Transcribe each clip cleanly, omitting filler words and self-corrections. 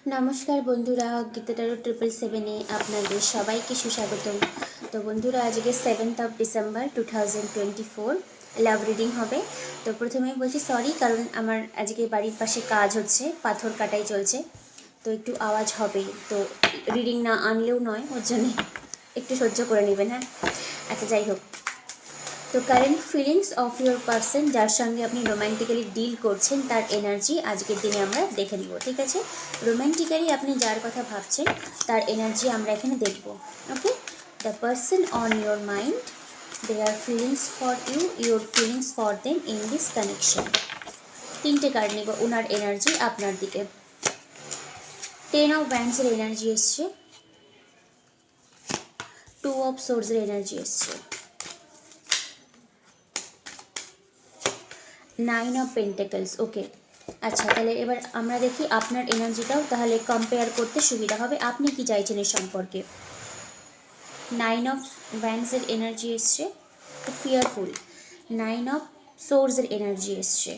নমস্কার বন্ধুরা, গীতা ট্যারো 777-এ আপনাদের সবাইকে সুস্বাগতম। তো বন্ধুরা, আজকে 7th ডিসেম্বর 2024 লাভ রিডিং হবে। তো প্রথমেই বলছি সরি, কারণ আমার আজকে বাড়ির পাশে কাজ হচ্ছে, পাথর কাটাই চলছে, তো একটু আওয়াজ হবে। তো রিডিং না আনলেও নয়, ওর জন্য একটু সহ্য করে নেবেন। হ্যাঁ, আচ্ছা, যাই হোক। তো current feelings of your person, যার সঙ্গে আপনি রোম্যান্টিক্যালি ডিল করছেন, তার এনার্জি আজকের দিনে আমরা দেখে নিব। ঠিক আছে, রোম্যান্টিক্যালি আপনি যার কথা ভাবছেন তার এনার্জি আমরা এখানে দেখব। Okay, the person on your mind, they are feelings for you, your feelings for them in this connection. তিনটে কার্ড নেব ওনার এনার্জি আপনার দিকে। 10 অফ ওয়ান্ডসের এনার্জি এসছে, 2 অফ সোর্সের এনার্জি এসছে, 9 অফ পেন্টাকলস। ওকে, আচ্ছা, তাহলে এবার আমরা দেখি আপনার এনার্জিটাও, তাহলে কম্পেয়ার করতে সুবিধা হবে। আপনি কি চাইছেন এর সম্পর্কে? 9 অফ ওয়ান্ডসের এনার্জি এসছে, ফিয়ারফুল। 9 অফ সোর্সের এনার্জি এসছে,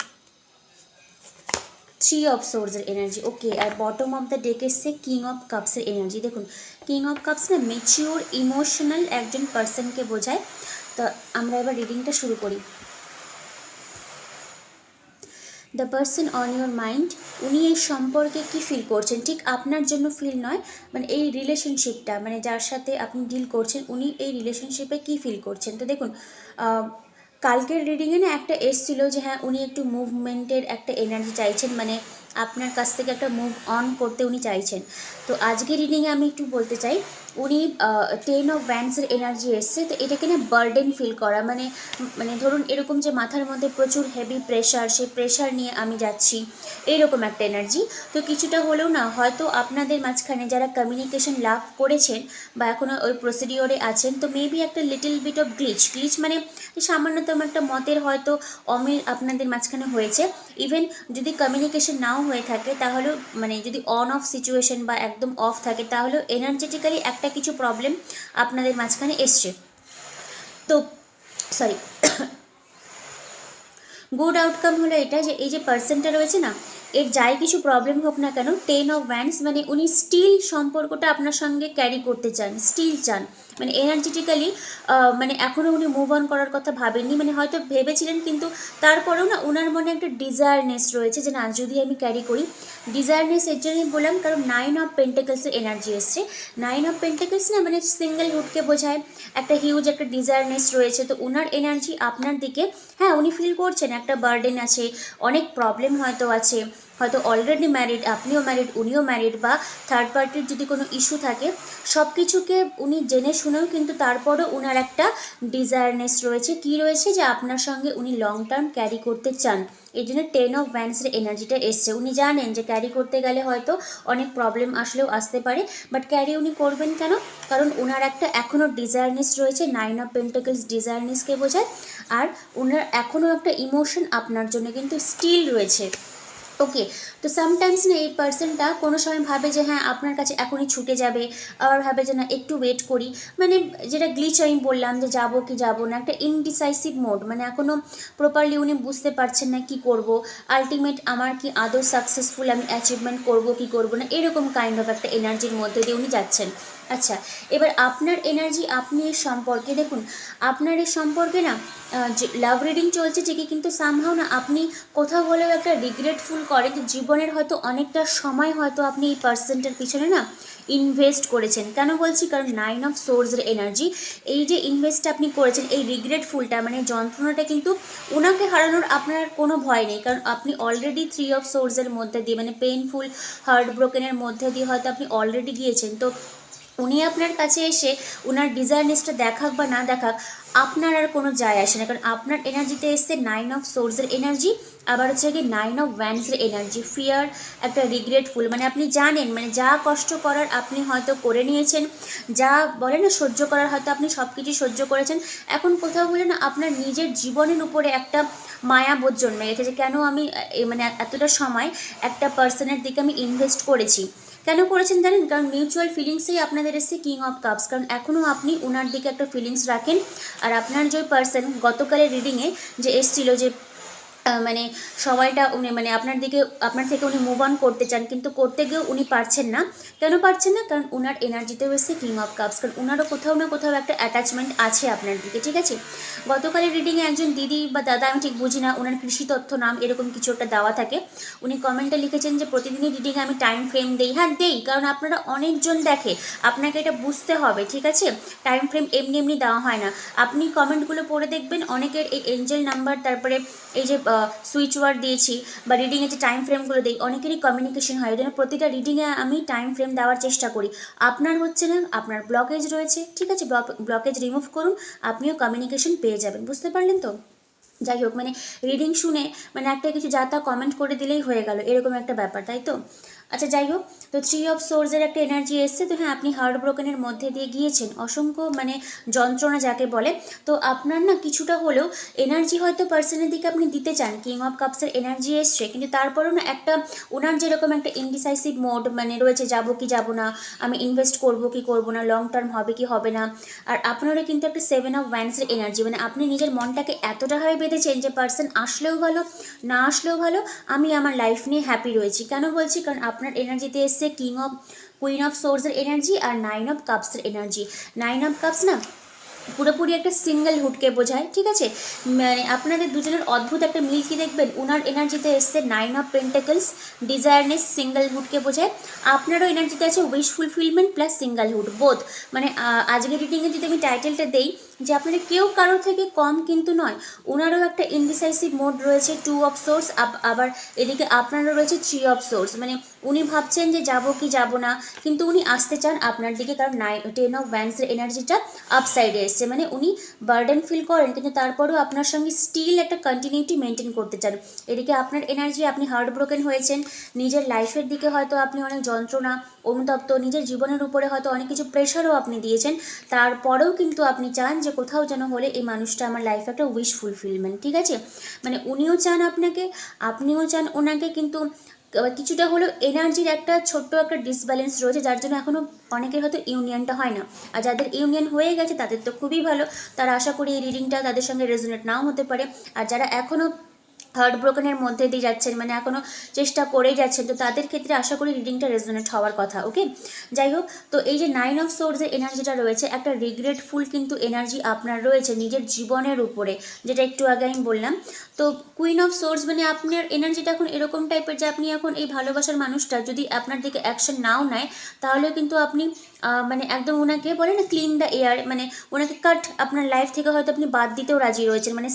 3 অফ সোর্সের এনার্জি। ওকে, আর বটম অফ দ্য ডেক এসছে কিং অফ কাপসের এনার্জি। দেখুন, কিং অফ কাপস না ম্যাচিওর ইমোশনাল একজন পার্সনকে বোঝায়। তো আমরা এবার রিডিংটা শুরু করি। The person on your mind, উনি এই সম্পর্কে কী ফিল করছেন, ঠিক আপনার জন্য ফিল নয়, মানে এই রিলেশনশিপটা, মানে যার সাথে আপনি ডিল করছেন উনি এই রিলেশনশিপে কী ফিল করছেন। তো দেখুন, কালকের রিডিংয়ে না একটা এসছিল যে হ্যাঁ উনি একটু মুভমেন্টের একটা এনার্জি চাইছেন, মানে আপনার কাছ থেকে একটা মুভ অন করতে উনি চাইছেন। তো আজকের রিডিংয়ে আমি একটু বলতে চাই, উনি 10 অফ ওয়ান্ডসের এনার্জি এসছে। তো এটাকে না বার্ডেন ফিল করা, মানে মানে ধরুন এরকম যে মাথার মধ্যে প্রচুর হেভি প্রেশার, সেই প্রেশার নিয়ে আমি যাচ্ছি, এইরকম একটা এনার্জি। তো কিছুটা হলেও না হয়তো আপনাদের মাঝখানে যারা কমিউনিকেশন লাভ করেছেন বা এখনও ওই প্রসিডিওরে আছেন, তো মেবি একটা লিটল বিট অফ গ্লিচ মানে সামান্যতম একটা মতের হয়তো অমিল আপনাদের মাঝখানে হয়েছে। ইভেন যদি কমিউনিকেশন নাও হয়ে থাকে, তাহলেও মানে যদি অন অফ সিচুয়েশন বা একদম অফ থাকে, তাহলেও এনার্জেটিক্যালি একটা কিছু প্রবলেম আপনাদের মাঝখানে এসছে। তো সরি, গুড আউটকাম হলো এটা যে এই যে পার্সনটা রয়েছে না, এর যাই কিছু প্রবলেম হোক না কেন, 10 অফ ওয়ান্ডস মানে উনি স্টিল সম্পর্কটা আপনার সঙ্গে ক্যারি করতে চান, স্টিল চান, মানে এনার্জেটিক্যালি মানে এখনও উনি মুভ অন করার কথা ভাবেননি, মানে হয়তো ভেবেছিলেন, কিন্তু তারপরেও না ওনার মনে একটা ডিজায়ারনেস রয়েছে যে না, যদি আমি ক্যারি করি। ডিজায়ারনেস এর জন্যই বললাম, কারণ 9 অফ পেন্টাকলসের এনার্জি এসছে। 9 অফ পেন্টাকলস না মানে সিঙ্গেলহুডকে বোঝায়, একটা হিউজ একটা ডিজায়ারনেস রয়েছে। তো ওনার এনার্জি আপনার দিকে, হ্যাঁ উনি ফিল করছেন একটা বার্ডেন আছে, অনেক প্রবলেম হয়তো আছে, হয়তো অলরেডি ম্যারিড, আপনিও ম্যারিড, উনিও ম্যারিড, বা থার্ড পার্টির যদি কোনো ইস্যু থাকে, সব কিছুকে উনি জেনে শুনেও কিন্তু তারপরও ওনার একটা ডিজায়ারনেস রয়েছে, কি রয়েছে, যে আপনার সঙ্গে উনি লং টার্ম ক্যারি করতে চান। এই জন্য 10 অফ ওয়ান্ডসের এনার্জিটা এসছে। উনি জানেন যে ক্যারি করতে গেলে হয়তো অনেক প্রবলেম আসলেও আসতে পারে, বাট ক্যারি উনি করবেন কেন, কারণ ওনার একটা এখনও ডিজায়ারনেস রয়েছে। 9 অফ পেন্টাকলস ডিজায়ারনেসকে বোঝায়, আর ওনার এখনও একটা ইমোশন আপনার জন্য কিন্তু স্টিল রয়েছে। ওকে, তো সামটাইমস না এই পার্সনটা কোনো সময় ভাবে যে হ্যাঁ আপনার কাছে এখনই ছুটে যাবে, আবার ভাবে যে না একটু ওয়েট করি, মানে যেটা গ্লিচ আমি বললাম যে যাবো কি যাবো না, একটা ইনডিসাইসিভ মোড, মানে এখনও প্রপারলি উনি বুঝতে পারছেন না কি করব, আলটিমেট আমার কি আদৌ সাকসেসফুল আমি অ্যাচিভমেন্ট করব কি করব না, এরকম কাইন্ড অফ একটা এনার্জির মধ্যে দিয়ে উনি যাচ্ছেন। আচ্ছা, এবার আপনার এনার্জি, আপনি এর সম্পর্কে দেখুন, আপনার এর সম্পর্কে না যে লাভ রিডিং চলছে ঠিকই, কিন্তু সামহাও না আপনি কোথাও হলেও একটা রিগ্রেটফুল করেন যে জীবনের হয়তো অনেকটা সময় হয়তো আপনি এই পার্সনটার পিছনে না ইনভেস্ট করেছেন। কেন বলছি, কারণ 9 অফ সোর্সের এনার্জি, এই যে ইনভেস্টটা আপনি করেছেন, এই রিগ্রেটফুলটা মানে যন্ত্রণাটা, কিন্তু ওনাকে হারানোর আপনার কোনো ভয় নেই, কারণ আপনি অলরেডি 3 অফ সোর্সের মধ্যে দিয়ে, মানে পেইনফুল হার্ট ব্রোকেনের মধ্যে দিয়ে হয়তো আপনি অলরেডি গিয়েছেন। তো উনি আপনার কাছে এসে ওনার ডিজায়ারনেসটা দেখাক বা না দেখাক, আপনার আর কোনো যায় আসে না, কারণ আপনার এনার্জিতে এসছে 9 অফ সোর্সের এনার্জি, আবার হচ্ছে কি 9 অফ ওয়ান্ডসের এনার্জি, ফিয়ার, একটা রিগ্রেটফুল, মানে আপনি জানেন, মানে যা কষ্ট করার আপনি হয়তো করে নিয়েছেন, যা বলে না সহ্য করার হয়তো আপনি সব কিছু সহ্য করেছেন। এখন কোথাও বলে না আপনার নিজের জীবনের উপরে একটা মায়াবোধ জন্মে গেছে যে কেন আমি মানে এতটা সময় একটা পার্সনের দিকে আমি ইনভেস্ট করেছি। কেন করেছেন জানেন, কারণ মিউচুয়াল ফিলিংসেই আপনাদের এসছে কিং অফ কাপস, কারণ এখনও আপনি ওনার দিকে একটা ফিলিংস রাখেন। আর আপনার যে পার্সন গতকালের রিডিংয়ে যে এসছিল যে মানে সময়টা উনি মানে আপনার দিকে আপনার থেকে উনি মুভ অন করতে চান, কিন্তু করতে গিয়েও উনি পারছেন না। কেন পারছেন না? কারণ উনার এনার্জিতেও এসছে কিং অফ কাপস, কারণ উনারও কোথাও না কোথাও একটা অ্যাটাচমেন্ট আছে আপনার দিকে, ঠিক আছে। গতকালের রিডিংয়ে একজন দিদি বা দাদা, আমি ঠিক বুঝি না, ওনার কৃষি তথ্য নাম এরকম কিছু একটা দেওয়া থাকে। উনি কমেন্টে লিখেছেন যে প্রতিদিনই রিডিংয়ে আমি টাইম ফ্রেম দিই। হ্যাঁ দেই, কারণ আপনারা অনেকজন দেখে, আপনাকে এটা বুঝতে হবে, ঠিক আছে। টাইম ফ্রেম এমনি এমনি দেওয়া হয় না। আপনি কমেন্টগুলো পড়ে দেখবেন, অনেকের এই এঞ্জেল নাম্বার, তারপরে এই যে সুইচ ওয়ার্ড দিয়েছি বা রিডিংয়ে যে টাইম ফ্রেমগুলো দিই, অনেকেরই কমিউনিকেশন হয়। ওই জন্য প্রতিটা রিডিংয়ে আমি টাইম ফ্রেম দেওয়ার চেষ্টা করি। আপনার হচ্ছে না, আপনার ব্লকেজ রয়েছে, ঠিক আছে, ব্লকেজ রিমুভ করুন, আপনিও কমিউনিকেশন পেয়ে যাবেন। বুঝতে পারলেন তো? যাই হোক, মানে রিডিং শুনে মানে একটা কিছু যা তা কমেন্ট করে দিলেই হয়ে গেল, এরকম একটা ব্যাপার, তাই তো? আচ্ছা যাই হোক, তো 3 অফ সোর্সের একটা এনার্জি এসছে। তো হ্যাঁ, আপনি হার্ট ব্রোকেনের মধ্যে দিয়ে গিয়েছেন, অসংখ্য মানে যন্ত্রণা যাকে বলে। তো আপনার না কিছুটা হলেও এনার্জি হয়তো পার্সনের দিকে আপনি দিতে চান, কিং অফ কাপসের এনার্জি এসছে, কিন্তু তারপরেও না একটা ওনার যেরকম একটা ইনডিসাইসিভ মোড মানে রয়েছে, যাবো কি যাবো না, আমি ইনভেস্ট করবো কি করবো না, লং টার্ম হবে কি হবে না। আর আপনারও কিন্তু একটা 7 অফ ওয়ান্ডসের এনার্জি, মানে আপনি নিজের মনটাকে এতটাভাবে বেঁধেছেন যে পার্সন আসলেও ভালো, না আসলেও ভালো, আমি আমার লাইফ নিয়ে হ্যাপি রয়েছি। কেন বলছি? কারণ আপনার এনার্জিতে এসছে কুইন অফ সোর্সের এনার্জি আর 9 অফ কাপসের এনার্জি। 9 অফ কাপস না পুরোপুরি একটা সিঙ্গেল হুডকে বোঝায়, ঠিক আছে। মানে আপনাদের দুজনের অদ্ভুত একটা মিল কি দেখবেন, ওনার এনার্জিতে এসছে 9 অফ পেন্টাকলস, ডিজায়ারনেস, সিঙ্গেল হুডকে বোঝায়। আপনারও এনার্জিতে আছে wish fulfilment plus single hood, both. মানে আজকের রিডিংয়ে যদি আমি টাইটেলটা দেই যে আপনারা কেউ কারোর থেকে কম কিন্তু নয়। ওনারও একটা ইনডিসাইসিভ মোড রয়েছে 2 অফ সোর্স, আবার এদিকে আপনারও রয়েছে 3 অফ সোর্স। মানে উনি ভাবছেন যে যাব কি যাব না, কিন্তু উনি আসতে চান আপনার দিকে, কারণ 10 অফ ওয়ান্ডসের এনার্জিটা আপসাইডে এসছে। মানে উনি বার্ডেন ফিল করেন, কিন্তু তারপরেও আপনার সঙ্গে স্টিল একটা কন্টিনিউটি মেনটেন করতে চান। এদিকে আপনার এনার্জি, আপনি হার্ট ব্রোকেন হয়েছেন, নিজের লাইফের দিকে হয়তো আপনি অনেক যন্ত্রণা অনুতপ্ত, নিজের জীবনের উপরে হয়তো অনেক কিছু প্রেশারও আপনি দিয়েছেন, তারপরেও কিন্তু আপনি চান যে কোথাও যেন হলে এই মানুষটা আমার লাইফে একটা উইশ ফুলফিলমেন্ট, ঠিক আছে। মানে উনিও চান আপনাকে, আপনিও চান ওনাকে, কিন্তু কিছুটা হলেও এনার্জির একটা ছোট্ট একটা ডিসব্যালেন্স রয়েছে, যার জন্য এখনও অনেকের হয়তো ইউনিয়নটা হয় না। আর যাদের ইউনিয়ন হয়ে গেছে তাদের তো খুবই ভালো, তারা আশা করি এই রিডিংটা তাদের সঙ্গে রেজোনেট নাও হতে পারে। আর যারা এখনও হার্ট ব্রোকেনের মধ্যে দিয়ে যাচ্ছেন, মানে এখনও চেষ্টা করেই যাচ্ছেন, তো তাদের ক্ষেত্রে আশা করি রিডিংটা রেজোনেট হওয়ার কথা। ওকে, যাই হোক, তো এই যে 9 অফ সোর্সের এনার্জিটা রয়েছে, একটা রিগ্রেটফুল কিন্তু এনার্জি আপনার রয়েছে নিজের জীবনের উপরে, যেটা একটু আগে আমি বললাম। তো কুইন অফ সোর্স মানে আপনার এনার্জিটা এখন এরকম টাইপের যে আপনি এখন এই ভালোবাসার মানুষটা যদি আপনার দিকে অ্যাকশন নাও নেয়, তাহলে কিন্তু আপনি মানে একদম ওনাকে বলে না ক্লিন দ্য এয়ার, মানে ওনাকে কাট আপনার লাইফ থেকে হয়তো আপনি বাদ দিতেও রাজি রয়েছেন। মানে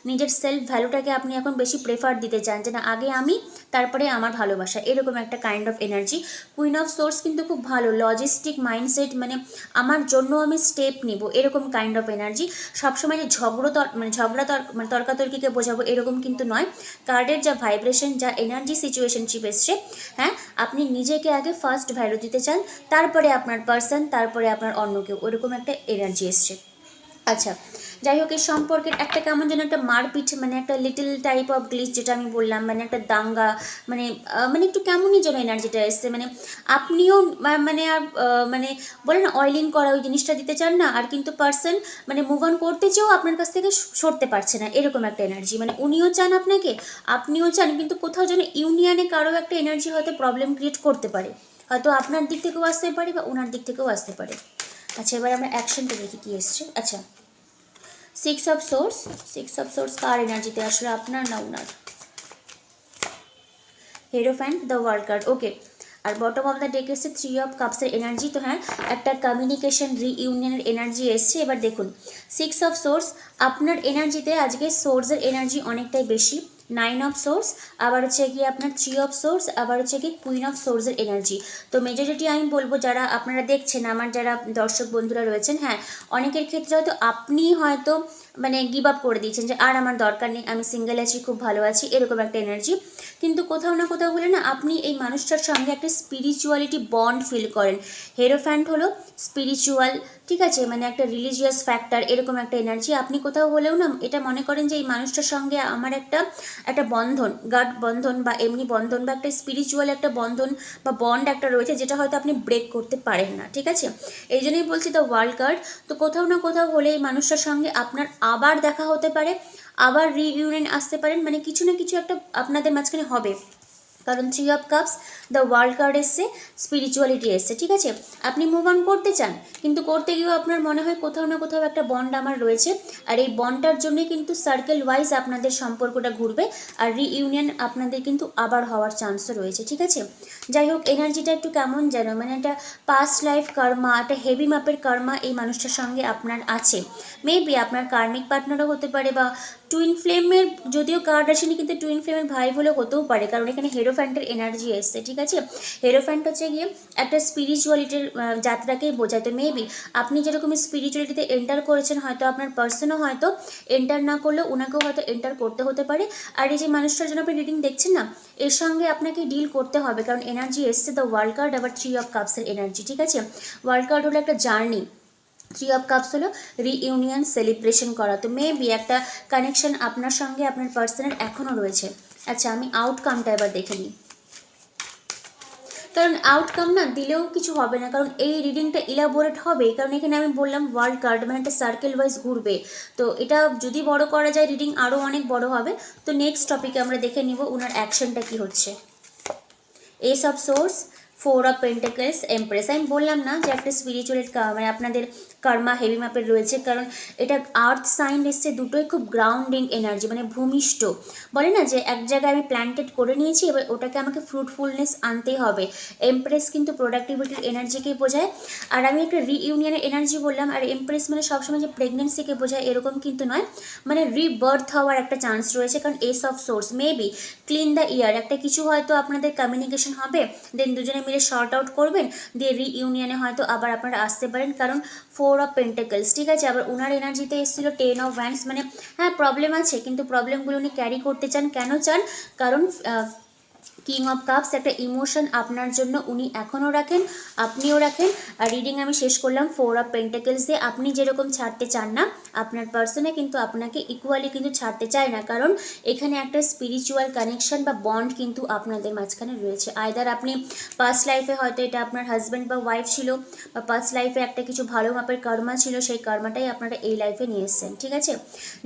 নিজের সেলফ ভ্যালুটাকে আপনি এখন বেশি প্রেফার দিতে চান, যে না আগে আমি তারপরে আমার ভালোবাসা, এরকম একটা kind of energy. Queen of swords কিন্তু খুব ভালো লজিস্টিক মাইন্ডসেট, মানে আমার জন্য আমি স্টেপ নিব, এরকম কাইন্ড অফ এনার্জি। সবসময় যে মানে তর্কাতর্কিকে বোঝাবো এরকম কিন্তু নয়। কার্ডের যা ভাইব্রেশন, যা এনার্জি সিচুয়েশনশিপ এসছে, হ্যাঁ, আপনি নিজেকে আগে ফার্স্ট ভ্যালু দিতে চান, তারপরে আপনার পার্সন, তারপরে আপনার অন্য কেউ, ওরকম একটা এনার্জি এসছে। আচ্ছা, যাই হোক, এই সম্পর্কের একটা কেমন যেন একটা মারপিট, মানে একটা লিটল টাইপ অফ গ্লিচ, যেটা আমি বললাম, মানে একটা দাঙ্গা, মানে মানে একটু কেমনই যেন এনার্জিটা এসছে। মানে আপনিও মানে আর মানে বলে না অয়েলিং করা, ওই জিনিসটা দিতে চান না, আর কিন্তু পার্সন মানে মুভ অন করতে চেয়েও আপনার কাছ থেকে সরতে পারছে না, এরকম একটা এনার্জি। মানে উনিও চান আপনাকে, আপনিও চান, কিন্তু কোথাও যেন ইউনিয়নে কারো একটা এনার্জি হয়তো প্রবলেম ক্রিয়েট করতে পারে, হয়তো আপনার দিক থেকেও আসতে পারে বা ওনার দিক থেকেও আসতে পারে। আচ্ছা, এবার আমরা অ্যাকশনটা দেখি কী এসছে। আচ্ছা, 6 অফ সোর্স কার এনার্জিতে আসলে, আপনার না ওনার? Hierophant, the world card, okay. আর বটম অফ দ্য ডেক এসছে 3 অফ কাপসের এনার্জি। তো হ্যাঁ, একটা কমিউনিকেশন রিইউনিয়নের এনার্জি এসছে। এবার দেখুন, 6 অফ সোর্স আপনার এনার্জিতে আজকে সোর্সের এনার্জি অনেকটাই বেশি। 9 অফ সোর্স, আবার হচ্ছে কি আপনার 3 অফ সোর্স, আবার হচ্ছে কি কুইন অফ সোর্সের এনার্জি। তো মেজরিটি আমি বলবো, যারা আপনারা দেখছেন, আমার যারা দর্শক বন্ধুরা রয়েছেন, হ্যাঁ, অনেকের ক্ষেত্রে হয়তো আপনি হয়তো মানে গিভ আপ করে দিয়েছেন, যে আর আমার দরকার নেই, আমি সিঙ্গেল আছি, খুব ভালো আছি, এরকম একটা এনার্জি। কিন্তু কোথাও না কোথাও বলে না আপনি এই মানুষটার সঙ্গে একটা স্পিরিচুয়ালিটি বন্ড ফিল করেন। হেরোফ্যান্ট হলো স্পিরিচুয়াল, ঠিক আছে, মানে একটা রিলিজিয়াস ফ্যাক্টর, এরকম একটা এনার্জি। আপনি কোথাও হলেও না এটা মনে করেন যে এই মানুষটার সঙ্গে আমার একটা একটা বন্ধন, গাঢ় বন্ধন বা এমনি বন্ধন বা একটা স্পিরিচুয়াল একটা বন্ধন বা বন্ড একটা রয়েছে, যেটা হয়তো আপনি ব্রেক করতে পারেন না, ঠিক আছে। এই জন্যই বলছি দ্য ওয়ার্ল্ড কার্ড। তো কোথাও না কোথাও হলে এই মানুষটার সঙ্গে আপনার আবার দেখা হতে পারে, আবার রিইউনিয়ন আসতে পারেন, মানে কিছু না কিছু একটা আপনাদের মাঝখানে হবে। কারণ 3 of cups, the world card এসছে, স্পিরিচুয়ালিটি এসছে, ঠিক আছে। আপনি মুভ অন করতে চান, কিন্তু করতে গিয়েও আপনার মনে হয় কোথাও না কোথাও একটা বন্ড আমার রয়েছে, আর এই বন্ডটার জন্যই কিন্তু সার্কেল ওয়াইজ আপনাদের সম্পর্কটা ঘুরবে, আর রিইউনিয়ন আপনাদের কিন্তু আবার হওয়ার চান্সও রয়েছে, ঠিক আছে। যাই হোক, এনার্জিটা একটু কেমন যেন, মানে একটা পাস্ট লাইফ কর্মা, একটা হেভি মাপের কর্মা এই মানুষটার সঙ্গে আপনার আছে। মেবি আপনার কার্মিক পার্টনারও হতে পারে, বা টুইন ফ্লেমের, যদিও কার্ড আসেনি কিন্তু টুইন ফ্লেমের ভাই বলে হতেও পারে, কারণ এখানে হেরোফ্যান্টের এনার্জি এসছে, ঠিক আছে। হেরোফ্যান্ট হচ্ছে গিয়ে একটা স্পিরিচুয়ালিটির যাত্রাকেই বোঝায়। তো মেবি আপনি যেরকম স্পিরিচুয়ালিটিতে এন্টার করেছেন, হয়তো আপনার পার্সনও হয়তো এন্টার না করলেও ওনাকেও হয়তো এন্টার করতে হতে পারে। আর এই যে মানুষটার জন্য আপনি রিডিং দেখছেন না, এর সঙ্গে আপনাকে ডিল করতে হবে, কারণ এনার্জি এসছে দ্য ওয়ার্ল্ড কার্ড, আবার 3 অফ কাপসের এনার্জি, ঠিক আছে। ওয়ার্ল্ড কার্ড হলো একটা জার্নি, 3 অফ কাপস হলো রিইউনিয়ন, সেলিব্রেশন করা। তো মেবি একটা কানেকশন আপনার সঙ্গে আপনার পার্সনের এখনও রয়েছে। আচ্ছা, আমি আউটকামটা এবার দেখে নিই, কারণ আউটকাম না দিলেও কিছু হবে না, কারণ এই রিডিংটা ইলাবোরেট হবে, কারণ এখানে আমি বললাম ওয়ার্ল্ড কার্ড মানে একটা সার্কেল ওয়াইজ ঘুরবে। তো এটা যদি বড় করা যায় রিডিং আরও অনেক বড় হবে। তো নেক্সট টপিকে আমরা দেখে নিব ওনার অ্যাকশনটা কী হচ্ছে। S of swords, 4 of pentacles, empress. আমি বললাম না যে একটা স্পিরিচুয়াল মানে আপনাদের কর্মা হেভি মাপের রয়েছে, কারণ এটা আর্থ সাইন এসছে, দুটোই খুব গ্রাউন্ডিং এনার্জি, মানে ভূমিষ্ঠ। বলে না যে এক জায়গায় আমি প্ল্যান্টেড করে নিয়েছি, এবার ওটাকে আমাকে ফ্রুটফুলনেস আনতেই হবে। এমপ্রেস কিন্তু প্রোডাক্টিভিটির এনার্জিকেই বোঝায়। আর আমি একটা রিইউনিয়নের এনার্জি বললাম, আর এমপ্রেস মানে সবসময় যে প্রেগনেন্সিকে বোঝায় এরকম কিন্তু নয়, মানে রিবার্থ হওয়ার একটা চান্স রয়েছে, কারণ S of swords maybe clean the year, একটা কিছু হয়তো আপনাদের কমিউনিকেশন হবে, দেন দুজনে মিলে শর্ট আউট করবেন, দিয়ে রিইউনিয়নে হয়তো আবার আপনারা আসতে পারেন, কারণ 4 অফ পেন্টাকলস, ঠিক আছে। আবার ওনার এনার্জিতে এসেছিল 10 অফ ওয়ান্ডস, মানে হ্যাঁ প্রবলেম আছে, কিন্তু প্রবলেমগুলো উনি ক্যারি করতে চান। কেন চান? কারণ কিং অফ কাপস একটা ইমোশন আপনার জন্য উনি এখনও রাখেন, আপনিও রাখেন। আর রিডিং আমি শেষ করলাম 4 অফ পেন্টাকলস দিয়ে। আপনি যেরকম ছাড়তে চান না, আপনার পার্সনে কিন্তু আপনাকে ইকুয়ালি কিন্তু ছাড়তে চায় না, কারণ এখানে একটা স্পিরিচুয়াল কানেকশন বা বন্ড কিন্তু আপনাদের মাঝখানে রয়েছে। আইদার আপনি পাস্ট লাইফে হয়তো এটা আপনার হাজব্যান্ড বা ওয়াইফ ছিল, বা পাস্ট লাইফে একটা কিছু ভালো মাপের কর্মা ছিল, সেই কর্মাটাই আপনারা এই লাইফে নিয়ে এসেছেন, ঠিক আছে।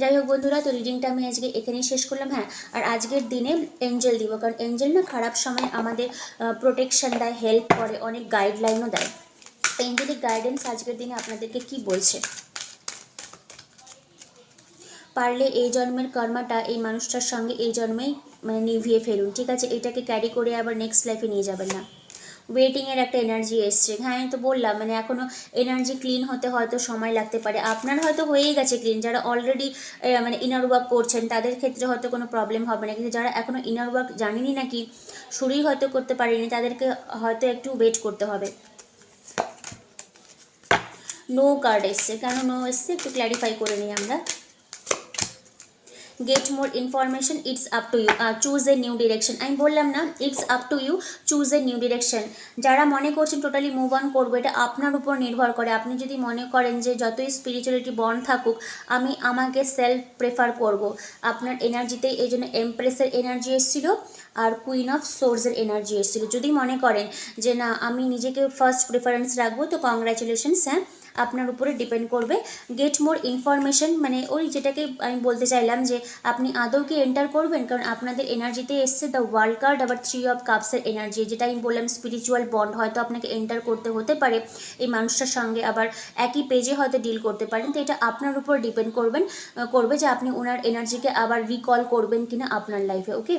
যাই হোক বন্ধুরা, তো রিডিংটা আমি আজকে এখানেই শেষ করলাম। হ্যাঁ, আর আজকের দিনে এঞ্জেল দিব, কারণ এঞ্জেল না খারাপ সময় আমাদের প্রোটেকশন দেয়, হেল্প করে, অনেক গাইডলাইনও দেয়। এঞ্জেলিক গাইডেন্স আজকের দিনে আপনাদেরকে কি বলছে? পারলে এই জন্মের কর্মাটা এই মানুষটার সঙ্গে এই জন্মেই মানে নিভিয়ে ফেলুন, ঠিক আছে। এটাকে ক্যারি করে আবার নেক্সট লাইফে নিয়ে যাবেন না। ওয়েটিংয়ের একটা এনার্জি এসছে, হ্যাঁ আমি তো বললাম, মানে এখনও এনার্জি ক্লিন হতে হয়তো সময় লাগতে পারে। আপনার হয়তো হয়েই গেছে ক্লিন, যারা অলরেডি মানে ইনার ওয়ার্ক করছেন তাদের ক্ষেত্রে হয়তো কোনো প্রবলেম হবে না, কিন্তু যারা এখনও ইনার ওয়ার্ক জানেনই নাকি, শুরুই হয়তো করতে পারেনি, তাদেরকে হয়তো একটু ওয়েট করতে হবে। নো কার্ড এসছে, কেন নো এসছে একটু ক্ল্যারিফাই করে নিই আমরা। Get more information, it's up to you, choose a new direction. আমি বললাম না, it's up to you, choose a new direction. যারা মনে করছেন টোটালি মুভ অন করবো, এটা আপনার উপর নির্ভর করে। আপনি যদি মনে করেন যে যতই স্পিরিচুয়ালিটি বন্ড থাকুক, আমি আমাকে সেলফ প্রেফার করব, আপনার এনার্জিতেই এই জন্য এমপ্রেসের এনার্জি এসেছিল আর কুইন অফ সোর্সের এনার্জি এসেছিলো। যদি মনে করেন যে না আমি নিজেকে ফার্স্ট প্রেফারেন্স রাখবো, তো কংগ্রাচুলেশনস, হ্যাঁ আপনার উপরে ডিপেন্ড করবে। গেট মোর ইনফরমেশন মানে ওই যেটাকে আমি বলতে চাইলাম যে আপনি আদৌ কি এন্টার করবেন, কারণ আপনাদের এনার্জিতে এসছে দ্য ওয়ার্ল্ড কার্ড, আবার 3 অফ কাপসের এনার্জি, যেটা আমি বললাম স্পিরিচুয়াল বন্ড হয়তো আপনাকে এন্টার করতে হতে পারে এই মানুষটার সঙ্গে, আবার একই পেজে হয়তো ডিল করতে পারেন। তো এটা আপনার উপর ডিপেন্ড করবে যে আপনি ওনার এনার্জিকে আবার রিকল করবেন কিনা আপনার লাইফে। ওকে,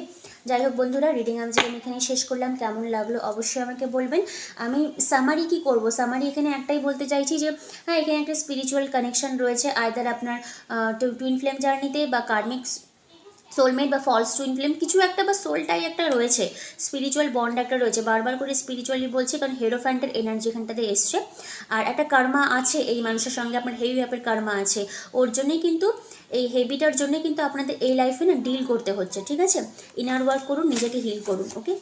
যাই হোক বন্ধুরা, রিডিং আমি এখানে শেষ করলাম। কেমন লাগলো অবশ্যই আমাকে বলবেন। আমি সামারি কি করব, সামারি এখানে একটাই বলতে চাইছি যে হ্যাঁ এখানে একটা স্পিরিচুয়াল কানেকশন রয়েছে, আইদার আপনার টুইন ফ্লেম জার্নিতে বা কার্মিক সোলমেট বা ফলস টুইন ফ্লেম কিছু একটা, বা সোলটাই একটা রয়েছে, স্পিরিচুয়াল বন্ড একটা রয়েছে। বারবার করে স্পিরিচুয়ালি বলছে, কারণ হেরোফ্যান্টের এনার্জি এখানটাতে এসছে। আর একটা কর্মা আছে এই মানুষের সঙ্গে, আপনার হেভি ব্যাপের কর্মা আছে, ওর জন্যই কিন্তু এই হেবিটার জন্যই কিন্তু আপনাদের এই লাইফে না ডিল করতে হচ্ছে, ঠিক আছে। ইনার ওয়ার্ক করুন, নিজেকে হিল করুন। ওকে,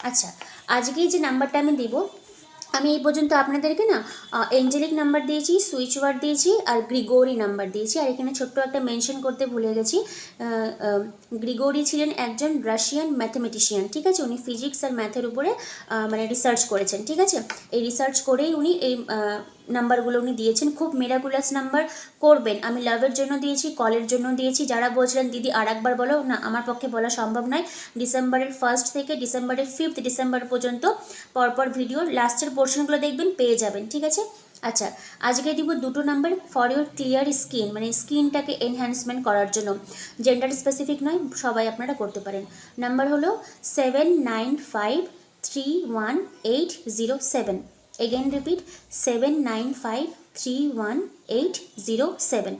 আচ্ছা আজকে যে নাম্বারটা আমি দিব, আমি এই পর্যন্ত আপনাদেরকে না এঞ্জেলিক নাম্বার দিয়েছি, সুইচ ওয়ার্ড দিয়েছি, আর গ্রিগোরি নাম্বার দিয়েছি। আর এখানে ছোট্ট একটা মেনশন করতে ভুলে গেছি, গ্রিগোরি ছিলেন একজন রাশিয়ান ম্যাথমেটিশিয়ান, ঠিক আছে। উনি ফিজিক্স আর ম্যাথের উপরে মানে রিসার্চ করেছেন, ঠিক আছে। এই রিসার্চ করেই উনি এই নাম্বারগুলো উনি দিয়েছেন, খুব মিরাকুলাস নাম্বার করবেন। আমি লাভের জন্য দিয়েছি, কলের জন্য দিয়েছি। যারা বলছিলেন দিদি আর একবার বলো, না আমার পক্ষে বলা সম্ভব নয়। ডিসেম্বরের 1 থেকে ডিসেম্বরের 5 ডিসেম্বর পর্যন্ত পরপর ভিডিও লাস্টের পোর্শনগুলো দেখবেন, পেয়ে যাবেন, ঠিক আছে। আচ্ছা, আজকে দিব দুটো number for your clear skin, মানে স্কিনটাকে এনহ্যান্সমেন্ট করার জন্য, জেন্ডার স্পেসিফিক নয়, সবাই আপনারা করতে পারেন। নাম্বার হলো 79531807। Again repeat, 79531807।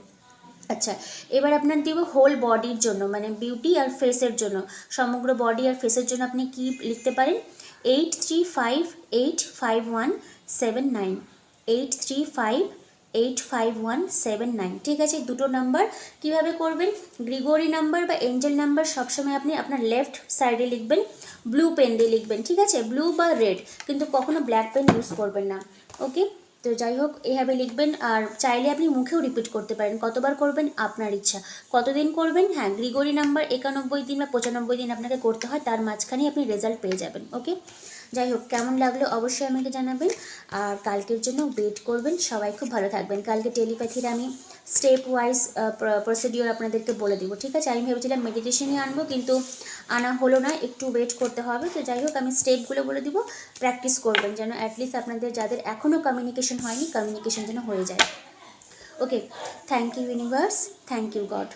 আচ্ছা, এবার আপনার দিব হোল বডির জন্য, মানে বিউটি আর ফেসের জন্য, সমগ্র বডি আর ফেসের জন্য আপনি কি লিখতে পারেন, 83585179, 83585179, ঠিক আছে। দুটো নাম্বার কিভাবে করবেন, গ্রিগরি নাম্বার বা এঞ্জেল নাম্বার সবসময় আপনি আপনার লেফট সাইডে লিখবেন, ব্লু পেন দিয়ে লিখবেন, ঠিক আছে, ব্লু বা রেড, কিন্তু কখনো ব্ল্যাক পেন ইউজ করবেন না, ওকে। তো যাই হোক, এইভাবে লিখবেন। আর চাইলে আপনি মুখেও রিপিট করতে পারেন, কতবার করবেন আপনার ইচ্ছা, কতদিন করবেন। হ্যাঁ, গ্রিগরি নাম্বার 91 দিন বা 95 দিন আপনাকে করতে হয়, তার মাঝখানেই আপনি রেজাল্ট পেয়ে যাবেন, ওকে। যাই হোক, কেমন লাগলো অবশ্যই আমাকে জানাবেন, আর কালকের জন্য ওয়েট করবেন। সবাই খুব ভালো থাকবেন। কালকে টেলিপ্যাথির আমি স্টেপ ওয়াইজ প্রসিডিওর আপনাদেরকে বলে দিব, ঠিক আছে। আমি ভেবেছিলাম মেডিটেশনই আনবো, কিন্তু আনা হলো না, একটু ওয়েট করতে হবে। তো যাই হোক, আমি স্টেপগুলো বলে দিব, প্র্যাকটিস করবেন যেন অ্যাটলিস্ট আপনাদের যাদের এখনও কমিউনিকেশন হয়নি, কমিউনিকেশন যেন হয়ে যায়, okay. Thank you universe, thank you god.